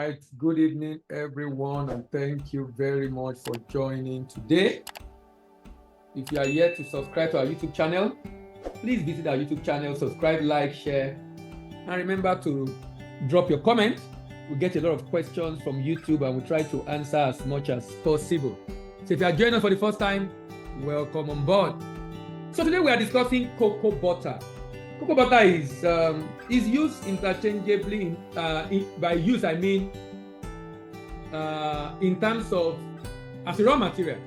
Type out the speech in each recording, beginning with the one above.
right. Good evening, everyone, and thank you very much for joining today. If you are yet to subscribe to our YouTube channel, please visit our YouTube channel, subscribe, like, share, and remember to drop your comment. We get a lot of questions from YouTube and we try to answer as much as possible. So if you are joining us for the first time, welcome on board. So today we are discussing cocoa butter. Cocoa butter is used interchangeably. By use, I mean in terms of as a raw material,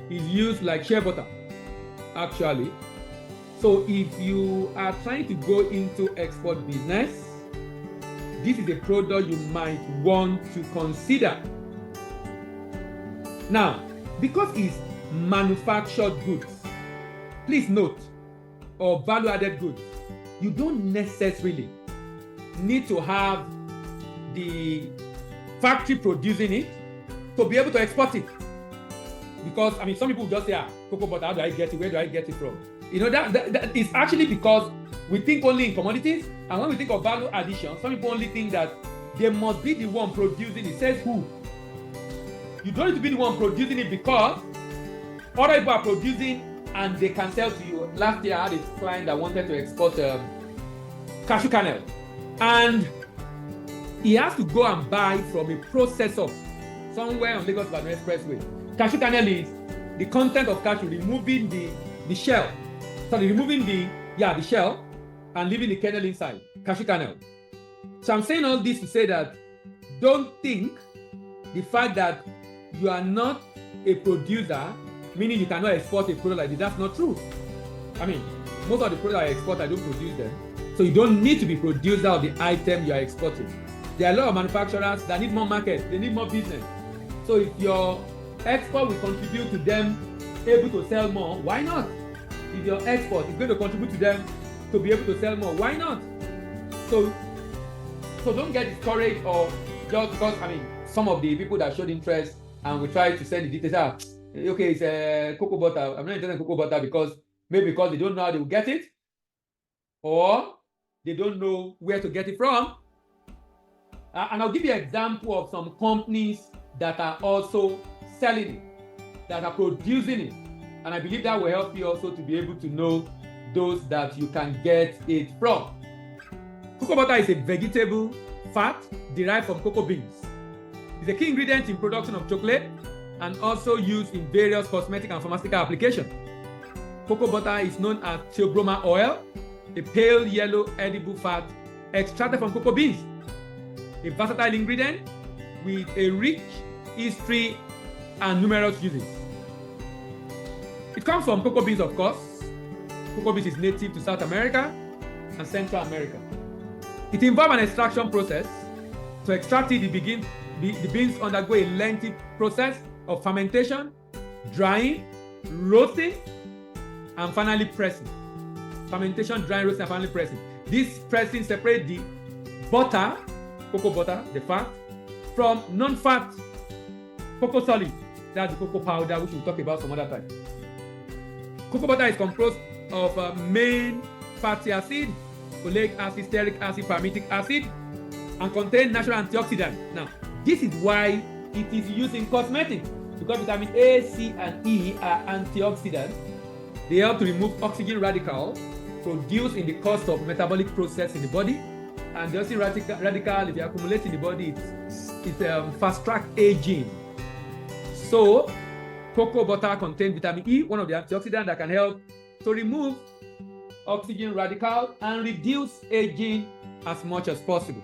is used like shea butter, actually. So if you are trying to go into export business, this is a product you might want to consider. Now, because it's manufactured goods, please note, or value-added goods, you don't necessarily need to have the factory producing it to be able to export it. Because, some people just say, cocoa butter, how do I get it? Where do I get it from? That is actually because we think only in commodities, and when we think of value addition, some people only think that they must be the one producing it. Says who? You don't need to be the one producing it because other people are producing and they can sell to you. Last year, I had a client that wanted to export cashew kernel, and he has to go and buy from a processor somewhere on Lagos-Ibadan Expressway. Cashew kernel is the content of cashew, removing the shell. Sorry, removing the shell and leaving the kernel inside. Cashew kernel. So I'm saying all this to say that don't think the fact that you are not a producer, meaning you cannot export a product like this. That's not true. Most of the products I export, I don't produce them. So you don't need to be producer of the item you are exporting. There are a lot of manufacturers that need more market, they need more business. So if your export will contribute to them able to sell more, why not? If your export is going to contribute to them to be able to sell more, why not? So don't get discouraged or just because, some of the people that showed interest and we try to send the details, okay, it's a cocoa butter. I'm not interested in cocoa butter because maybe because they don't know how they will get it, or they don't know where to get it from. And I'll give you an example of some companies that are also selling it, that are producing it. And I believe that will help you also to be able to know those that you can get it from. Cocoa butter is a vegetable fat derived from cocoa beans. It's a key ingredient in production of chocolate and also used in various cosmetic and pharmaceutical applications. Cocoa butter is known as theobroma oil, a pale yellow edible fat extracted from cocoa beans. A versatile ingredient with a rich history and numerous uses. It comes from cocoa beans, of course. Cocoa beans is native to South America and Central America. It involves an extraction process. To extract it, the beans undergo a lengthy process of fermentation, drying, roasting, and finally pressing. Fermentation, drying, roasting, and finally pressing. This pressing separates the butter, cocoa butter, the fat, from non-fat cocoa solid. That's the cocoa powder, which we'll talk about some other time. Cocoa butter is composed of main fatty acid, oleic acid, stearic acid, palmitic acid, and contains natural antioxidants. Now, this is why it is used in cosmetics, because vitamin A, C, and E are antioxidants. They help to remove oxygen radicals produced in the course of metabolic process in the body. And the oxygen radical, if you accumulate in the body, it's fast-track aging. So, cocoa butter contains vitamin E, one of the antioxidants that can help to remove oxygen radical and reduce aging as much as possible.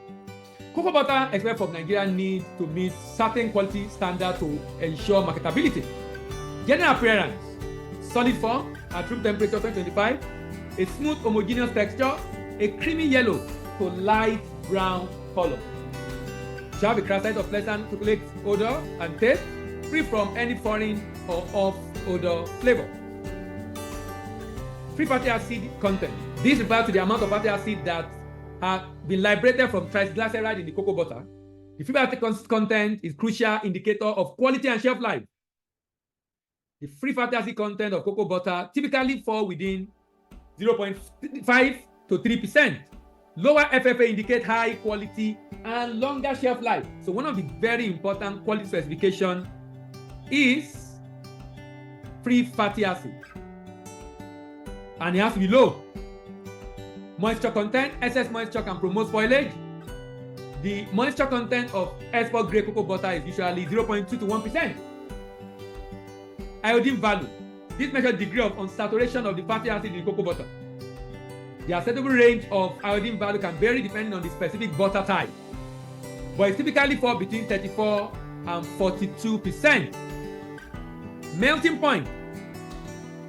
Cocoa butter, exported from Nigeria, needs to meet certain quality standards to ensure marketability. General appearance: solid form at room temperature 225, a smooth homogeneous texture, a creamy yellow to light brown color. Should have a characteristic of pleasant chocolate odor and taste, free from any foreign or off-odor flavor. Free fatty acid content. This refers to the amount of fatty acid that have been liberated from triglyceride in the cocoa butter. The free fatty content is a crucial indicator of quality and shelf life. The free fatty acid content of cocoa butter typically fall within 0.5 to 3%. Lower FFA indicate high quality and longer shelf life. So one of the very important quality specification is free fatty acid. And it has to be low. Moisture content, excess moisture can promote spoilage. The moisture content of export grade cocoa butter is usually 0.2 to 1%. Iodine value. This measures the degree of unsaturation of the fatty acid in cocoa butter. The acceptable range of iodine value can vary depending on the specific butter type, but it typically falls between 34 and 42%. Melting point.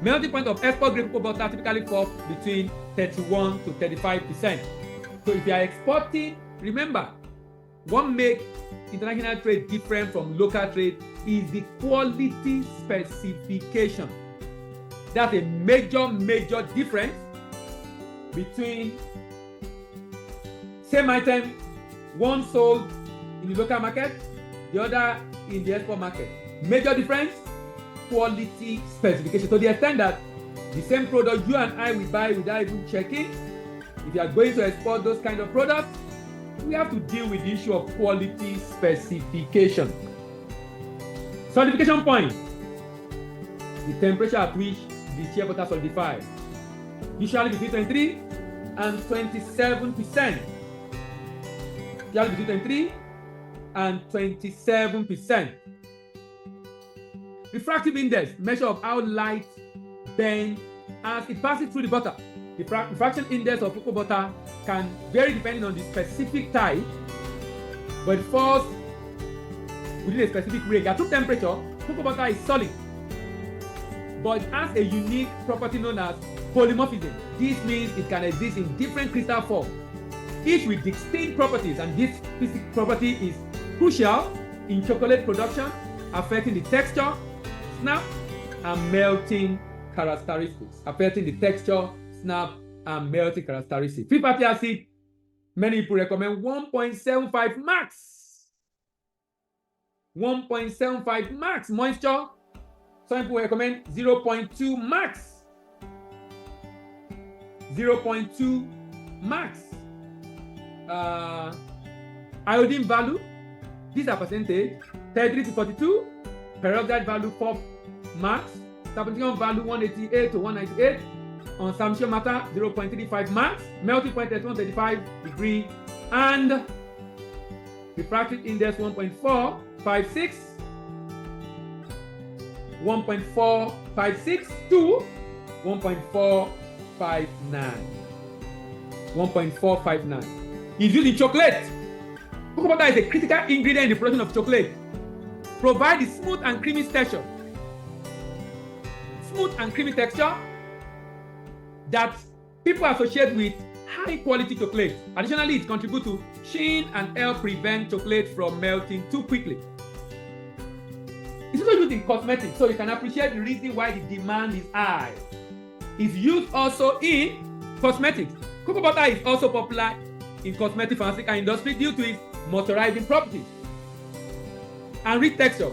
Melting point of export grade cocoa butter typically falls between 31 to 35%. So if you are exporting, remember, what makes international trade different from local trade is the quality specification. That's a major difference between same item, one sold in the local market, the other in the export market. Major difference, quality specification. To the extent that the same product you and I will buy without even checking, if you are going to export those kind of products, we have to deal with the issue of quality specification. Solidification point, the temperature at which the shea butter solidifies, usually between 23 and 27%. Usually between 23 and 27%. Refractive index, measure of how light bends as it passes through the butter. The refraction index of cocoa butter can vary depending on the specific type, but it falls within a specific range. At room temperature, cocoa butter is solid, but it has a unique property known as polymorphism. This means it can exist in different crystal forms, each with distinct properties, and this specific property is crucial in chocolate production, affecting the texture, snap, and melting characteristics. Free fatty acid, many people recommend 1.75 max. 1.75 max. Moisture, some people recommend 0.2 max. 0.2 max. Iodine value, these are percentage, 33 to 42. Peroxide value 4 max. Stabilization value 188 to 198. On submission matter 0.35 max. Melting point 31.35 degree. And refractive index 1.456. 1.456 to 1.459. 1.459 is used in chocolate. Cocoa butter is a critical ingredient in the production of chocolate. Provide a smooth and creamy texture. Smooth and creamy texture that people associate with high quality chocolate. Additionally, it contributes to sheen and help prevent chocolate from melting too quickly. It's also used in cosmetics, so you can appreciate the reason why the demand is high. It's used also in cosmetics. Cocoa butter is also popular in cosmetic pharmaceutical industry due to its moisturizing properties and rich texture.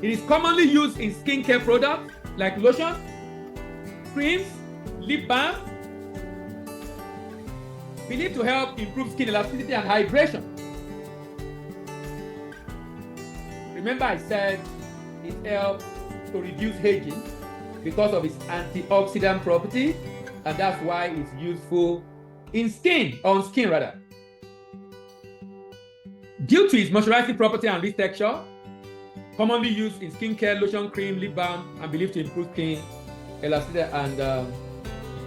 It is commonly used in skincare products like lotion, creams, lip balm, believed to help improve skin elasticity and hydration. Remember I said it helps to reduce aging because of its antioxidant property, and that's why it's useful in skin, on skin rather. Due to its moisturizing property and rich texture, commonly used in skincare, lotion, cream, lip balm, and believed to improve skin elasticity and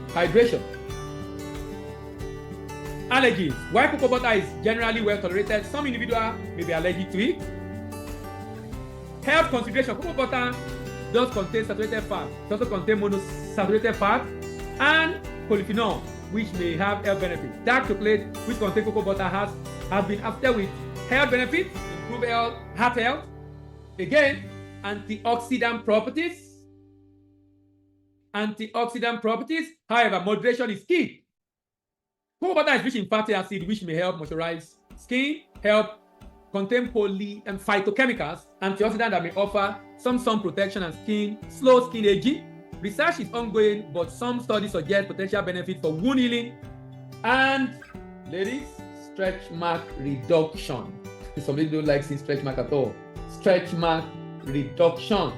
hydration. Allergies. While cocoa butter is generally well tolerated, some individuals may be allergic to it. Health consideration. Cocoa butter does contain saturated fat. It also contains monosaturated fat and polyphenol, which may have health benefits. Dark chocolate, which contains cocoa butter, has been associated with health benefits, improve heart health. Again, antioxidant properties. However, moderation is key. Cocoa butter is rich in fatty acid, which may help moisturize skin, help contain poly and phytochemicals, antioxidants that may offer some sun protection and slow skin aging. Research is ongoing, but some studies suggest potential benefit for wound healing and Ladies, stretch mark reduction. Some ladies don't like seeing stretch mark at all. Stretch mark reduction.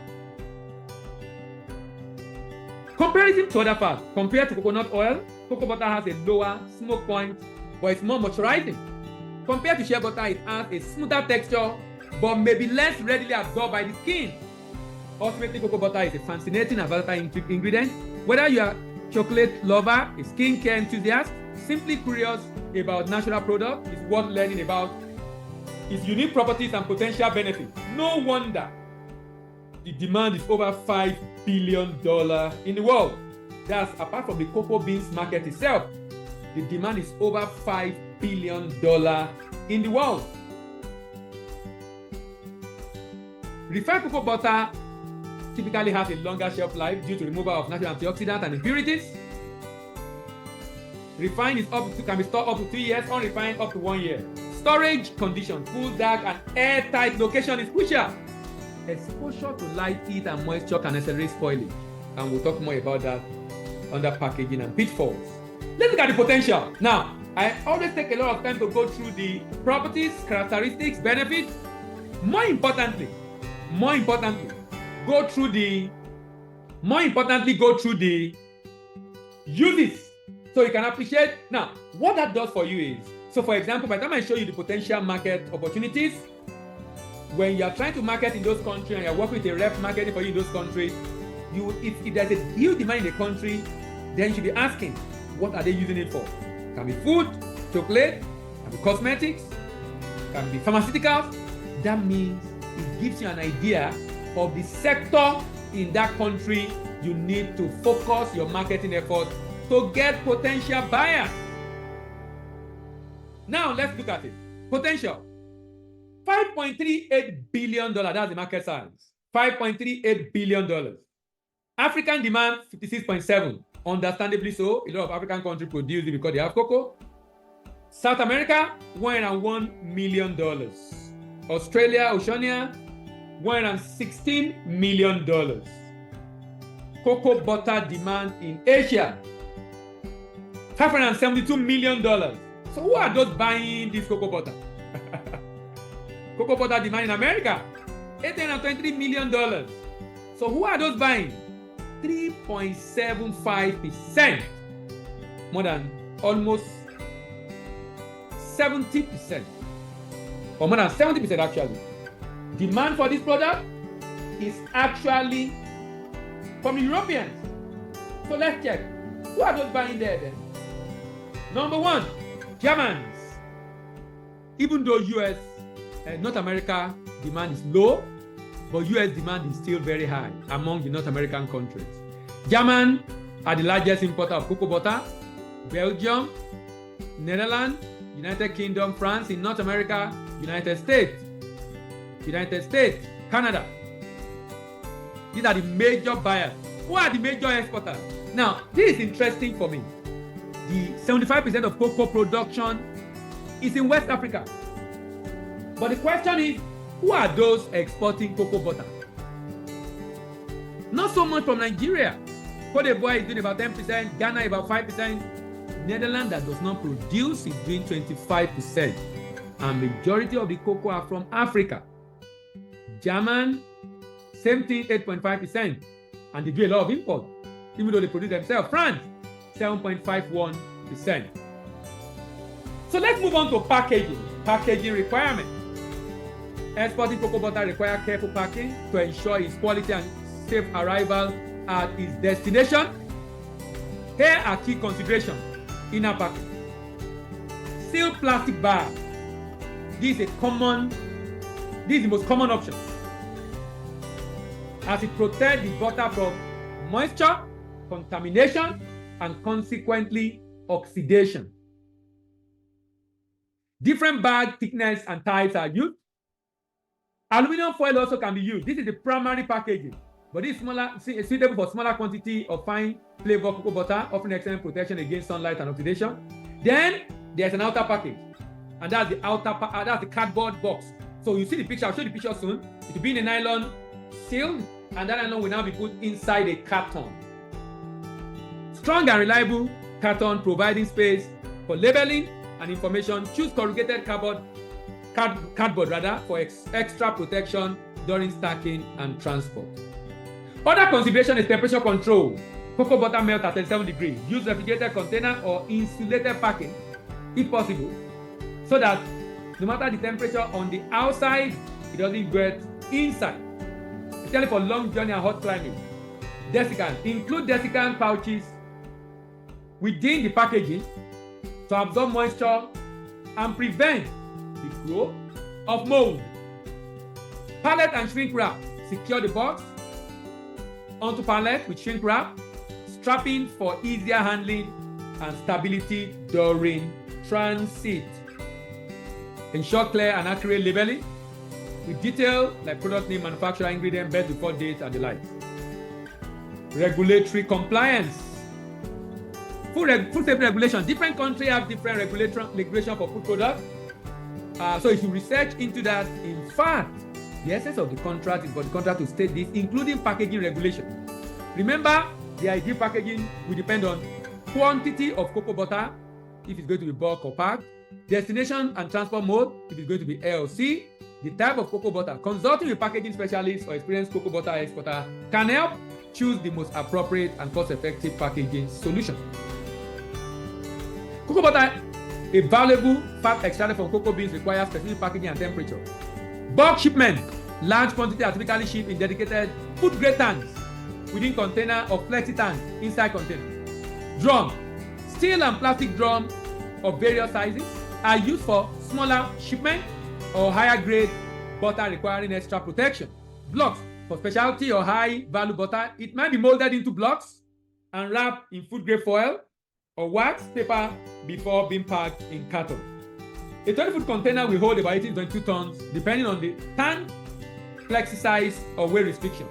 Comparison to other fats. Compared to coconut oil, cocoa butter has a lower smoke point, but it's more moisturizing. Compared to shea butter, it has a smoother texture, but may be less readily absorbed by the skin. Ultimately, cocoa butter is a fascinating and versatile ingredient. Whether you are a chocolate lover, a skincare enthusiast, simply curious about natural products, it's worth learning about its unique properties and potential benefits. No wonder the demand is over $5 billion in the world. That's apart from the cocoa beans market itself. The demand is over $5 billion in the world. Refined cocoa butter typically has a longer shelf life due to removal of natural antioxidants and impurities. Refined can be stored up to 3 years, unrefined up to 1 year. Storage conditions, cool, dark, and airtight location is crucial. Exposure to light, heat, and moisture can accelerate spoilage, and we'll talk more about that under packaging and pitfalls. Let's look at the potential. Now, I always take a lot of time to go through the properties, characteristics, benefits. More importantly, go through the uses so you can appreciate. Now, what that does for you is, so for example, by the time I show you the potential market opportunities, when you are trying to market in those countries and you're working with a rep marketing for you in those countries, if there's a huge demand in the country, then you should be asking, what are they using it for? It can be food, chocolate, can be cosmetics, can be pharmaceuticals. That means it gives you an idea of the sector in that country you need to focus your marketing effort to get potential buyers. Now let's look at it. Potential. $5.38 billion, that's the market size. $5.38 billion. African demand, 56.7. Understandably so. A lot of African countries produce it because they have cocoa. South America, $101 million. Australia, Oceania, $116 million. Cocoa butter demand in Asia, $572 million. So who are those buying this cocoa butter? Cocoa butter demand in America, $823 million. So who are those buying? 3.75%. More than almost 70%. Or more than 70% actually. Demand for this product is actually from the Europeans. So let's check. Who are those buying there then? Number one, Germans. Even though US, North America demand is low, but US demand is still very high among the North American countries. Germans are the largest importer of cocoa butter. Belgium, Netherlands, United Kingdom, France, in North America, United States, Canada. These are the major buyers. Who are the major exporters? Now, this is interesting for me. The 75% of cocoa production is in West Africa. But the question is, who are those exporting cocoa butter? Not so much from Nigeria. Cote d'Ivoire is doing about 10%, Ghana about 5%. Netherlands that does not produce is doing 25%. And majority of the cocoa are from Africa. German, same thing, 8.5%. And they do a lot of import, even though they produce themselves. France, 7.51%. So let's move on to packaging. Packaging requirements. Exporting cocoa butter requires careful packing to ensure its quality and safe arrival at its destination. Here are key considerations. Inner packing. Sealed plastic bag. This is the most common option, as it protects the butter from moisture, contamination, and consequently oxidation. Different bag thickness and types are used. Aluminum foil also can be used. This is the primary packaging, but this is suitable for smaller quantity of fine flavor cocoa butter, offering excellent protection against sunlight and oxidation. Then there's an outer package, and that's the that's the cardboard box. So you see the picture. I'll show you the picture soon. It will be in a nylon sealed, and that nylon will now be put inside a carton. Strong and reliable carton providing space for labeling, and information, choose corrugated cardboard for extra protection during stacking and transport. Other consideration is temperature control. Cocoa butter melt at 37 degrees. Use refrigerated container or insulated packing, if possible, so that no matter the temperature on the outside, it doesn't get inside. Especially for long journey and hot climate. Desiccant. Include desiccant pouches within the packaging to absorb moisture and prevent the growth of mold. Pallet and shrink wrap. Secure the box onto pallet with shrink wrap. Strapping for easier handling and stability during transit. Ensure clear and accurate labeling with detail like product name, manufacturer, ingredient, best before date, and the like. Regulatory compliance. Food safety regulation. Different countries have different regulation for food products. So if you research into that, in fact, the essence of the contract is for the contract to state this, including packaging regulation. Remember, the ideal packaging will depend on quantity of cocoa butter, if it's going to be bulk or packed, destination and transport mode, if it's going to be A or C, the type of cocoa butter. Consulting with packaging specialists or experienced cocoa butter exporter can help choose the most appropriate and cost-effective packaging solution. Cocoa butter, a valuable fat extracted from cocoa beans, requires specific packaging and temperature. Bulk shipment, large quantity are typically shipped in dedicated food-grade tanks within container or flexi tank inside container. Drum, steel and plastic drum of various sizes are used for smaller shipment or higher grade butter requiring extra protection. Blocks, for specialty or high value butter, it might be molded into blocks and wrapped in food grade foil or wax paper before being packed in carton. A 20-foot container will hold about 18 to 22 tons depending on the tank, flexi size, or weight restriction.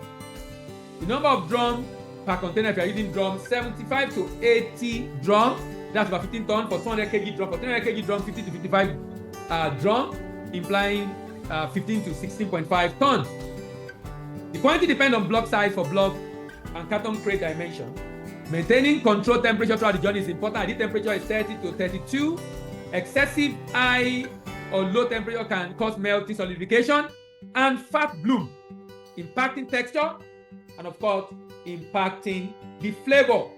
The number of drums per container, if you are using drums, 75 to 80 drums, that's about 15 tons for 200 kg drum. For 300 kg drum, 50 to 55 drum, implying 15 to 16.5 tons. The quantity depends on block size for block and carton crate dimension. Maintaining controlled temperature throughout the journey is important. Ideal temperature is 30 to 32. Excessive high or low temperature can cause melting, solidification, and fat bloom, impacting texture, and of course, impacting the flavor.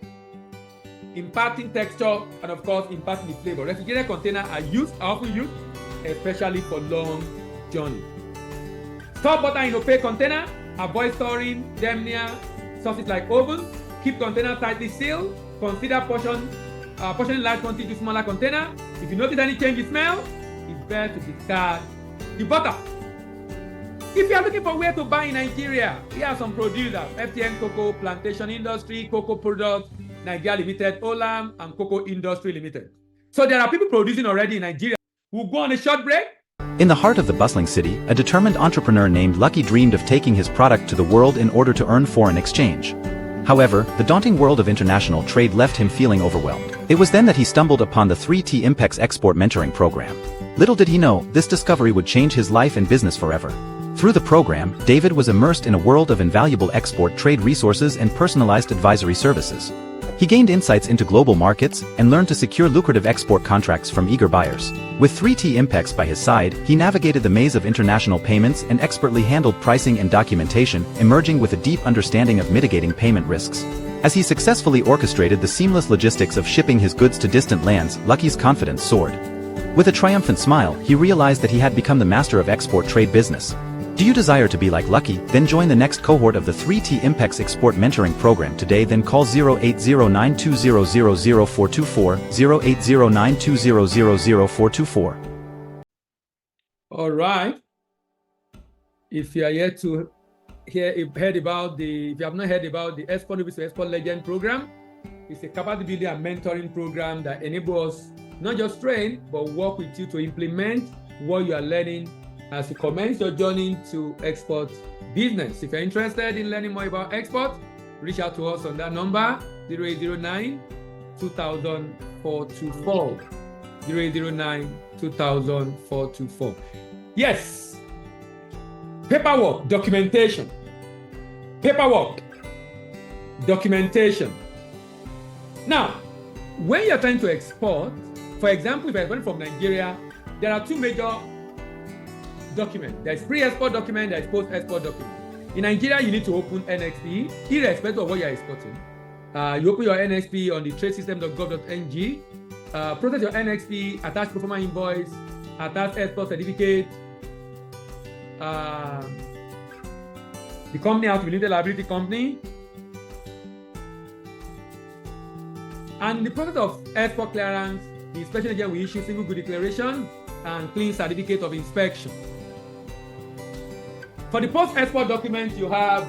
Impacting texture, and of course, impacting the flavor. Refrigerated containers are often used, especially for long journey. Store butter in opaque container. Avoid storing them near sources like oven. Keep container tightly sealed. Consider portioning large quantity to smaller container. If you notice any change in smell, it's better to discard the butter. If you are looking for where to buy in Nigeria, here are some producers: FTN Cocoa, Plantation Industry, Cocoa Products, Nigeria Limited, Olam, and Cocoa Industry Limited. So there are people producing already in Nigeria. We'll go on a short break. In the heart of the bustling city, a determined entrepreneur named Lucky dreamed of taking his product to the world in order to earn foreign exchange. However, the daunting world of international trade left him feeling overwhelmed. It was then that he stumbled upon the 3T Impex Export Mentoring Program. Little did he know, this discovery would change his life and business forever. Through the program, David was immersed in a world of invaluable export trade resources and personalized advisory services. He gained insights into global markets and learned to secure lucrative export contracts from eager buyers. With 3T Impex by his side, he navigated the maze of international payments and expertly handled pricing and documentation, emerging with a deep understanding of mitigating payment risks. As he successfully orchestrated the seamless logistics of shipping his goods to distant lands, Lucky's confidence soared. With a triumphant smile, he realized that he had become the master of export trade business. Do you desire to be like Lucky? Then join the next cohort of the 3T Impex Export Mentoring Program today. Then call 080920000424, 080920000424. All right. If you are yet to if you have not heard about the Export Novice to Export Legend program, it's a capacity building and mentoring program that enables us not just train, but work with you to implement what you are learning as you commence your journey to export business. If you're interested in learning more about export, reach out to us on that number, 0809-2000-424. 0809-2000-424. Yes. Paperwork, documentation. Paperwork, documentation. Now, when you're trying to export, For example, if you're exporting from Nigeria, there are two major documents. There's pre-export document, there's post-export document. In Nigeria, you need to open NXP, irrespective of what you're exporting. You open your NXP on the tradesystem.gov.ng, process your NXP, attach pro forma invoice, attach export certificate. The company has to be limited liability company. And in the process of export clearance, the inspection agent will issue single good declaration and clean certificate of inspection. For the post-export document, you have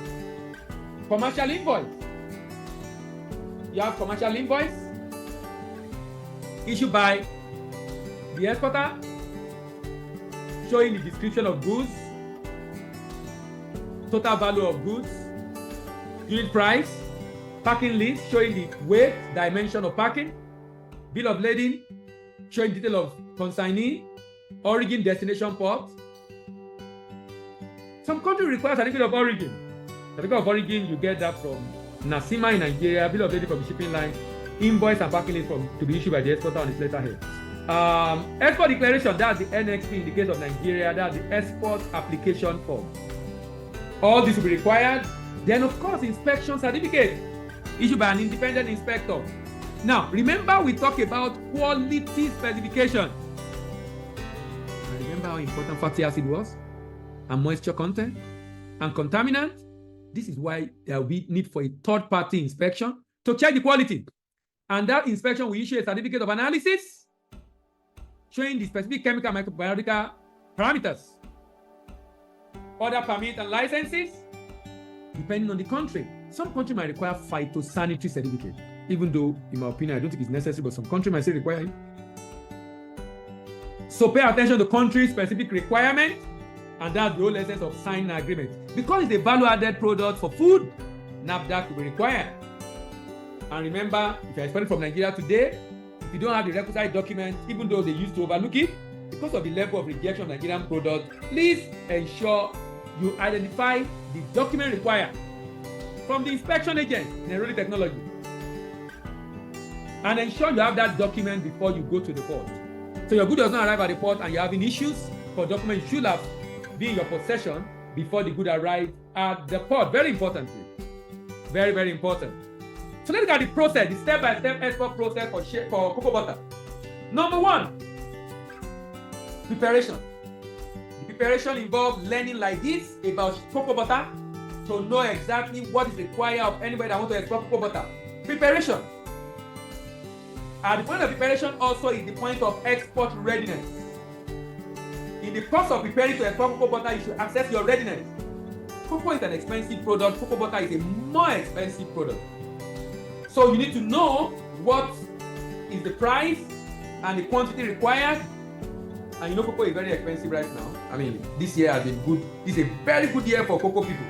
commercial invoice. You have commercial invoice issued by the exporter, showing the description of goods, total value of goods, unit price, packing list showing the weight, dimension of packing, bill of lading showing detail of consignee, origin, destination, port. Some countries require certificate of origin. Certificate of origin, you get that from NACIMA in Nigeria, bill of lading from the shipping line, invoice and packing list to be issued by the exporter on its letterhead. Export declaration, that's the NXP in the case of Nigeria, that's the export application form. All this will be required. Then, of course, inspection certificate issued by an independent inspector. Now, remember we talked about quality specification. Remember how important fatty acid was? And moisture content? And contaminant? This is why there will be need for a third-party inspection to check the quality. And that inspection will issue a certificate of analysis showing the specific chemical and microbiological parameters. Other permits and licenses, depending on the country. Some countries might require phytosanitary certificate, even though, in my opinion, I don't think it's necessary, but some countries might say require it. So pay attention to country-specific requirement, and that's the whole essence of signing an agreement. Because it's a value-added product for food, NAFDAC will be required. And remember, if you're exporting from Nigeria today, if you don't have the requisite document, even though they used to overlook it, because of the level of rejection of Nigerian product, please ensure you identify the document required from the inspection agent in aeronautic technology. And ensure you have that document before you go to the port. So your good does not arrive at the port and you're having issues for documents you should have been in your possession before the good arrived at the port. Very importantly. Very, very important. So let's look at the process, the step-by-step export process for cocoa butter. Number one, preparation. The preparation involves learning like this about cocoa butter to know exactly what is required of anybody that wants to export cocoa butter. Preparation. At the point of preparation also is the point of export readiness. In the process of preparing to export cocoa butter, you should assess your readiness. Cocoa is an expensive product. Cocoa butter is a more expensive product. So you need to know what is the price and the quantity required. And you know cocoa is very expensive right now. I mean, this year has been good. This is a very good year for cocoa people.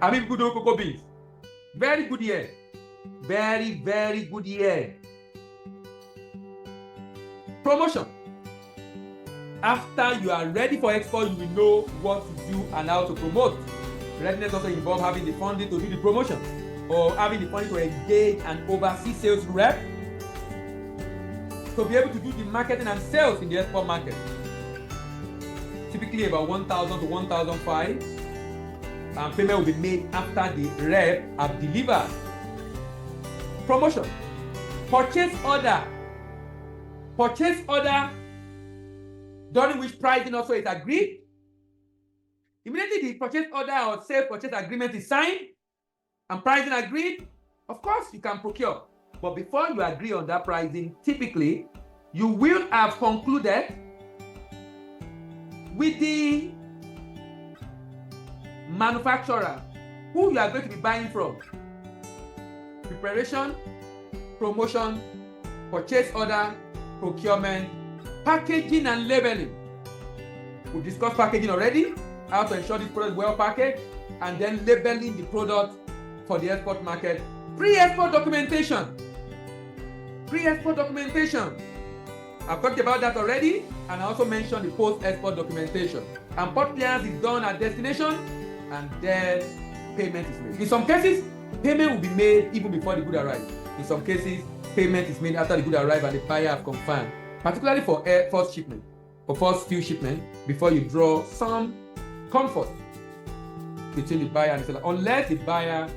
I mean, good old cocoa beans. Very good year. Very, very good year. Promotion. After you are ready for export, you will know what to do and how to promote. Readiness also involves having the funding to do the promotion or having the funding to engage and oversee sales rep to be able to do the marketing and sales in the export market. Typically about 1,000 to 1,500, and payment will be made after the rep have delivered. Promotion. Purchase order. Purchase order during which pricing also is agreed. Immediately the purchase order or sale purchase agreement is signed and pricing agreed, of course you can procure. But before you agree on that pricing, typically you will have concluded with the manufacturer who you are going to be buying from. Preparation, promotion, purchase order, procurement, packaging and labeling. We've discussed packaging already, how to ensure this product is well packaged, and then labeling the product for the export market. Pre-export documentation. Pre-export documentation. I've talked about that already, and I also mentioned the post-export documentation. And port clearance is done at destination, and then payment is made. In some cases, payment will be made even before the good arrives. In some cases, payment is made after the good arrive and the buyer have confirmed, particularly for first shipment, for first few shipment, before you draw some comfort between the buyer and the seller, unless the buyer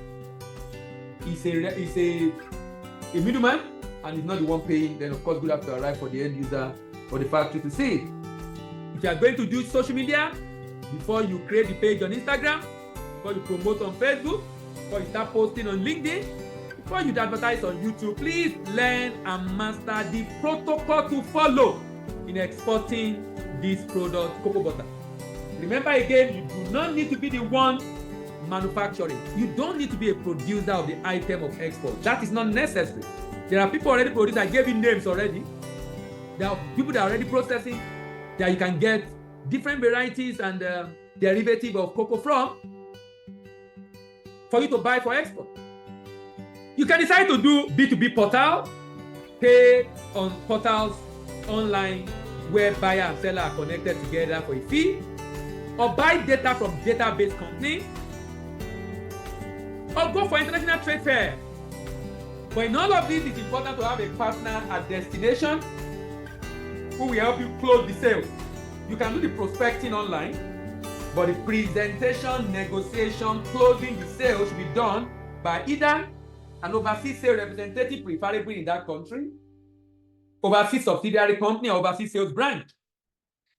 is a middleman and is not the one paying. Then of course good have to arrive for the end user or the factory to see it. If you are going to do social media, before you create the page on Instagram, before you promote on Facebook, before you start posting on LinkedIn, before you advertise on YouTube, please learn and master the protocol to follow in exporting this product, cocoa butter. Remember again, you do not need to be the one manufacturing. You don't need to be a producer of the item of export. That is not necessary. There are people already producing. I gave you names already. There are people that are already processing that you can get different varieties and derivative of cocoa from for you to buy for export. You can decide to do B2B portal, pay on portals online where buyer and seller are connected together for a fee, or buy data from database company, or go for international trade fair. But in all of this, it's important to have a partner at destination who will help you close the sale. You can do the prospecting online, but the presentation, negotiation, closing the sale should be done by either an overseas sales representative, preferably in that country, overseas subsidiary company, or overseas sales branch.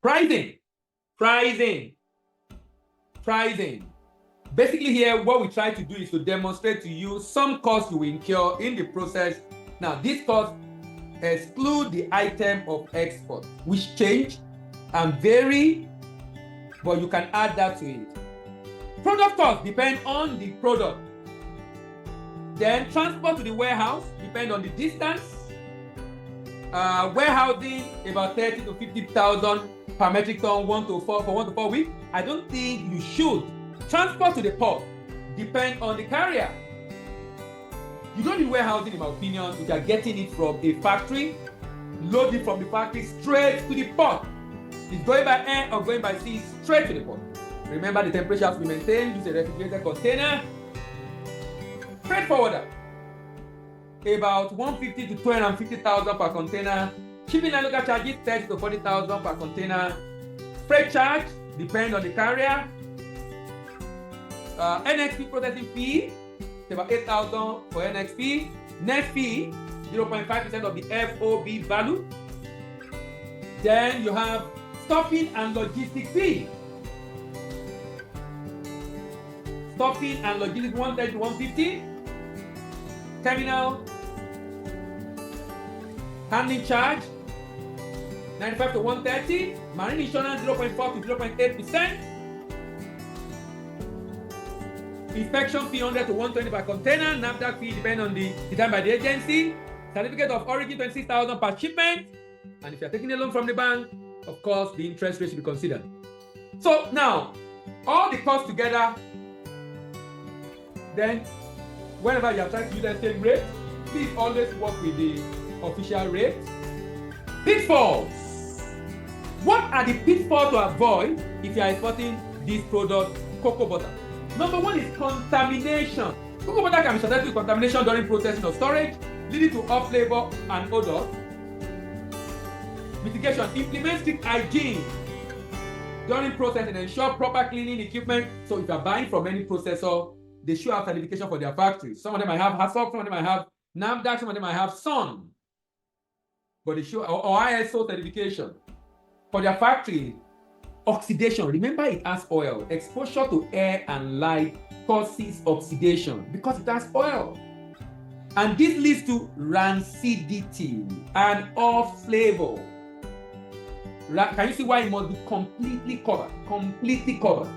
Pricing. Basically here, what we try to do is to demonstrate to you some costs you will incur in the process. Now, these costs exclude the item of export, which change and vary, but you can add that to it. Product costs depend on the product. Then transport to the warehouse depend on the distance. Warehousing about 30 to 50,000 per metric ton, 1 to 4 weeks. I don't think you should. Transport to the port depend on the carrier. You don't need warehousing, in my opinion, if you are getting it from a factory, load it from the factory straight to the port. It's going by air or going by sea straight to the port. Remember, the temperature has to be maintained. Use a refrigerated container. Freight forwarder, about 150 to 250,000 per container. Shipping and local charges 30 to 40,000 per container. Freight charge depend on the carrier. NXP processing fee is about 8,000 for NXP. Net fee 0.5% of the FOB value. Then you have stuffing and logistic fee. Stuffing and logistics 130 to 150. Terminal handling charge 95 to 130. Marine insurance 0.4 to 0.8%. Inspection fee 100 to 120 per container. NAFDAC fee depend on the determined by the agency. Certificate of origin 26,000 per shipment. And if you're taking a loan from the bank, of course, the interest rate should be considered. So now, all the costs together, then whenever you are trying to use the same rate, please always work with the official rate. Pitfalls. What are the pitfalls to avoid if you are exporting this product, cocoa butter? Number one is contamination. Cocoa butter can be subject to contamination during processing or storage, leading to off flavor and odor. Mitigation. Implement strict hygiene during processing. Ensure proper cleaning equipment. So if you are buying from any processor, they should have certification for their factories. Some of them might have HACCP, some of them might have NAFDAC, some of them might have SUN. But they should, or ISO certification for their factory. Oxidation. Remember, it has oil. Exposure to air and light causes oxidation because it has oil. And this leads to rancidity and off flavor. Can you see why it must be completely covered? Completely covered.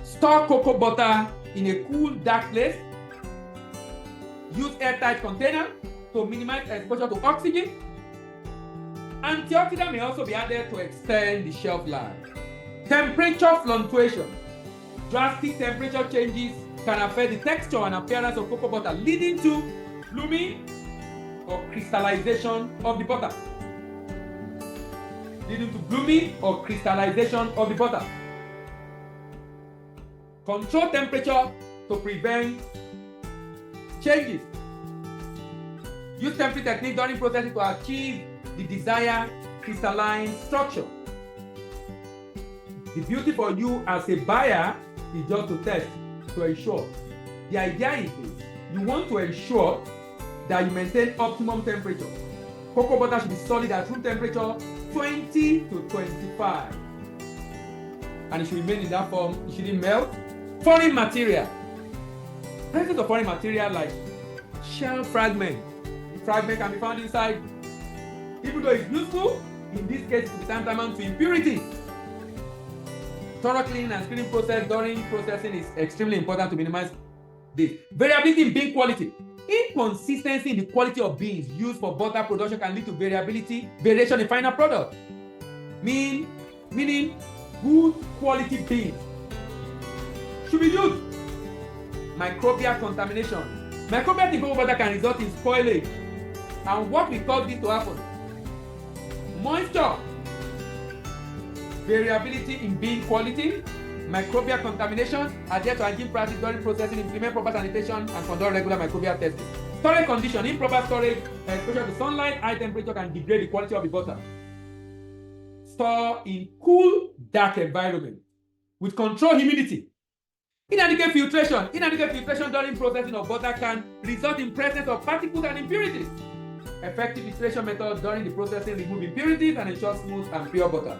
Store cocoa butter in a cool, dark place. Use airtight container to minimize exposure to oxygen. Antioxidant may also be added to extend the shelf life. Temperature fluctuation. Drastic temperature changes can affect the texture and appearance of cocoa butter, leading to blooming or crystallization of the butter. Control temperature to prevent changes. Use tempering technique during processing to achieve the desired crystalline structure. The beauty for you as a buyer is just to test, to ensure. The idea is this: you want to ensure that you maintain optimum temperature. Cocoa butter should be solid at room temperature 20 to 25. And it should remain in that form, it shouldn't melt. Foreign material. Presence of foreign material like shell fragment. The fragment can be found inside. Even though it's useful, in this case it will be tantamount to impurity. Thorough cleaning and screening process during processing is extremely important to minimize this. Variability in bean quality. Inconsistency in the quality of beans used for butter production can lead to variation in final product. Meaning good quality beans should be used. Microbial contamination. Microbial in cocoa butter can result in spoilage. And what will cause this to happen? Moisture. Variability in bean quality, microbial contamination, adhere to hygiene practice during processing, implement proper sanitation, and conduct regular microbial testing. Storage condition. Improper storage, exposure to sunlight, high temperature can degrade the quality of the butter. Store in cool, dark environment with controlled humidity. Inadequate filtration. Inadequate filtration during processing of butter can result in presence of particles and impurities. Effective filtration method during the processing remove impurities and ensure smooth and pure butter.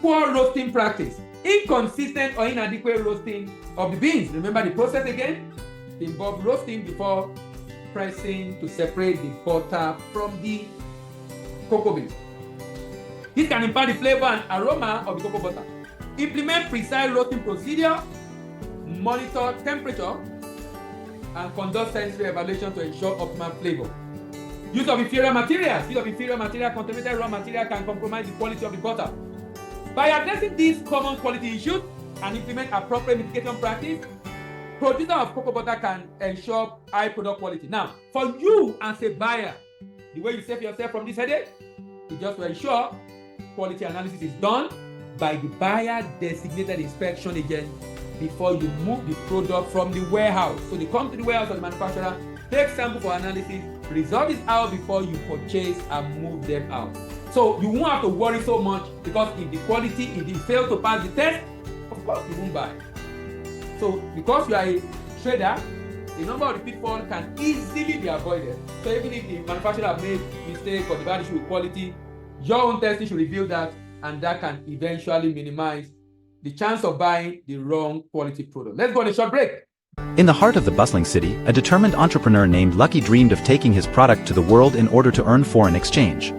Poor roasting practice. Inconsistent or inadequate roasting of the beans. Remember the process again? It involves roasting before pressing to separate the butter from the cocoa beans. This can impact the flavor and aroma of the cocoa butter. Implement precise roasting procedure, monitor temperature, and conduct sensory evaluation to ensure optimal flavor. Use of inferior materials. Use of inferior material, contaminated raw material can compromise the quality of the butter. By addressing these common quality issues and implement appropriate mitigation practice, producer of cocoa butter can ensure high product quality. Now, for you as a buyer, the way you save yourself from this headache is just to ensure quality analysis is done by the buyer designated inspection agent before you move the product from the warehouse. So they come to the warehouse of the manufacturer, take sample for analysis, result is out before you purchase and move them out. So you won't have to worry so much, because if the quality, if it fails to pass the test, of course you won't buy. So because you are a trader, a number of the pitfalls can easily be avoided. So even if the manufacturer have made mistake or the bad issue with quality, your own testing should reveal that, and that can eventually minimize the chance of buying the wrong quality product. Let's go on a short break. In the heart of the bustling city, a determined entrepreneur named Lucky dreamed of taking his product to the world in order to earn foreign exchange.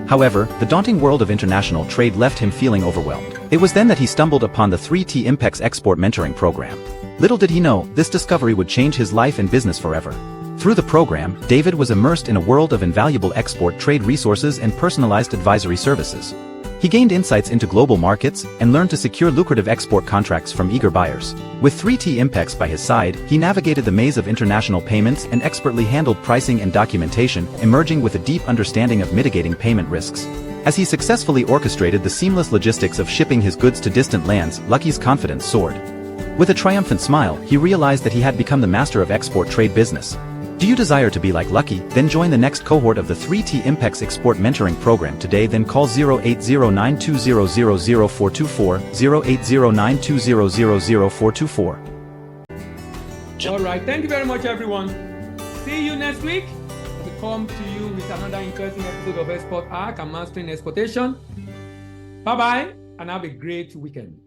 However, the daunting world of international trade left him feeling overwhelmed. It was then that he stumbled upon the 3T Impex Export Mentoring Program. Little did he know, this discovery would change his life and business forever. Through the program, David was immersed in a world of invaluable export trade resources and personalized advisory services. He gained insights into global markets and learned to secure lucrative export contracts from eager buyers. With 3T Impex by his side, he navigated the maze of international payments and expertly handled pricing and documentation, emerging with a deep understanding of mitigating payment risks. As he successfully orchestrated the seamless logistics of shipping his goods to distant lands, Lucky's confidence soared. With a triumphant smile, he realized that he had become the master of export trade business. Do you desire to be like Lucky? Then join the next cohort of the 3T Impex Export Mentoring Program today. Then call 080920000424, 080920000424. All right, thank you very much, everyone. See you next week. We come to you with another interesting episode of Export Arc and Mastering Exportation. Bye-bye, and have a great weekend.